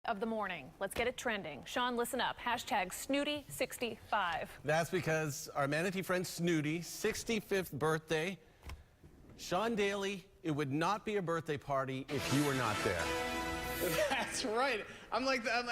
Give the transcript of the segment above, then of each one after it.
of the morning. Let's get it trending. Sean, listen up. Hashtag Snooty65. That's because our manatee friend Snooty, 65th birthday. Sean Daly, it would not be a birthday party if you were not there. That's right. I'm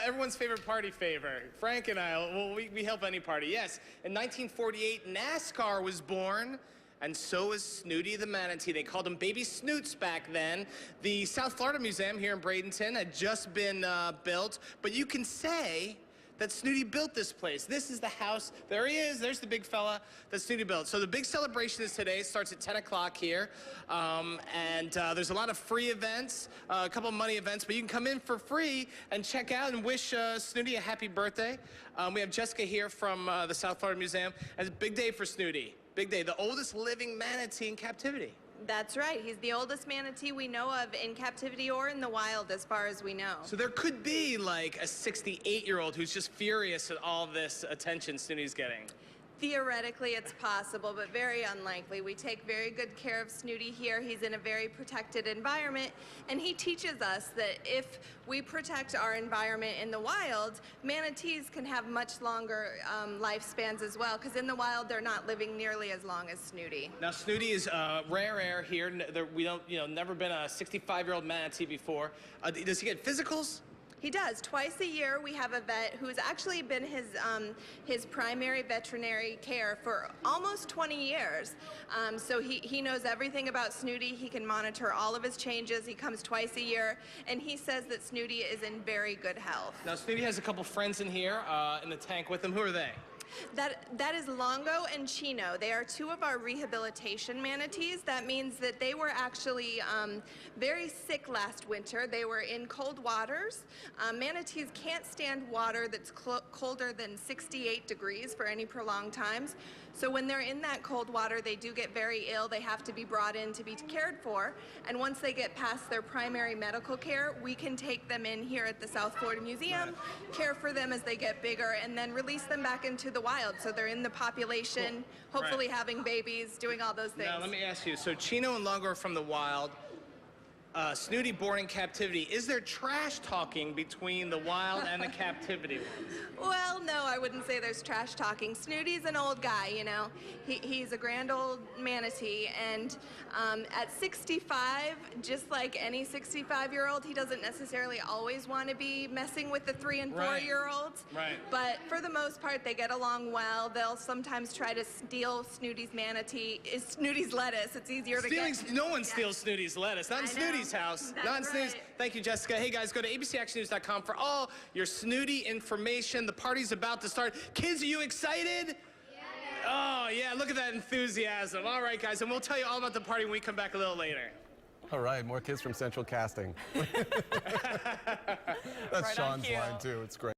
everyone's favorite party favor. Frank and I, well, we help any party. Yes, in 1948, NASCAR was born. And so is Snooty the Manatee. They called him Baby Snoots back then. The South Florida Museum here in Bradenton had just been built, but you can say that Snooty built this place. This is the house. There he is. There's the big fella that Snooty built. So the big celebration is today. It starts at 10 o'clock here. There's a lot of free events, a couple of money events, but you can come in for free and check out and wish Snooty a happy birthday. We have Jessica here from the South Florida Museum. It's a big day for Snooty. Big day. The oldest living manatee in captivity. That's right. He's the oldest manatee we know of in captivity or in the wild, as far as we know. So there could be like a 68-year-old who's just furious at all this attention Snooty's getting. Theoretically, it's possible, but very unlikely. We take very good care of Snooty here. He's in a very protected environment, and he teaches us that if we protect our environment in the wild, manatees can have much longer lifespans as well, because in the wild, they're not living nearly as long as Snooty. Now, Snooty is rare air here. We don't, never been a 65-year-old manatee before. Does he get physicals? He does. Twice a year, we have a vet who's actually been his primary veterinary care for almost 20 years. So he knows everything about Snooty. He can monitor all of his changes. He comes twice a year, and he says that Snooty is in very good health. Now, Snooty has a couple friends in here in the tank with him. Who are they? That is Longo and Chino. They are two of our rehabilitation manatees. That means that they were actually very sick last winter. They were in cold waters. Manatees can't stand water that's colder than 68 degrees for any prolonged times. So when they're in that cold water, they do get very ill. They have to be brought in to be cared for. And once they get past their primary medical care, we can take them in here at the South Florida Museum, care for them as they get bigger, and then release them back into the wild. So they're in the population, hopefully having babies, doing all those things. Now, let me ask you, so Chino and Longo are from the wild. Snooty born in captivity. Is there trash talking between the wild and the captivity ones? Well, no, I wouldn't say there's trash talking. Snooty's an old guy, He's a grand old manatee, and at 65, just like any 65-year-old, he doesn't necessarily always want to be messing with the 3- and 4-year-olds. Right. But for the most part, they get along well. They'll sometimes try to steal Snooty's Snooty's lettuce. It's easier to get. No one steals Snooty's lettuce. Not in Snooty's house. That's Not in Snooty's. right. Thank you, Jessica. Hey, guys, go to abcactionnews.com for all your Snooty information. The party's about to start. Kids, are you excited? Yeah. Oh, yeah, look at that enthusiasm. All right, guys, and we'll tell you all about the party when we come back a little later. All right, more kids from Central Casting. That's Right on Sean's cue. line, too. It's great.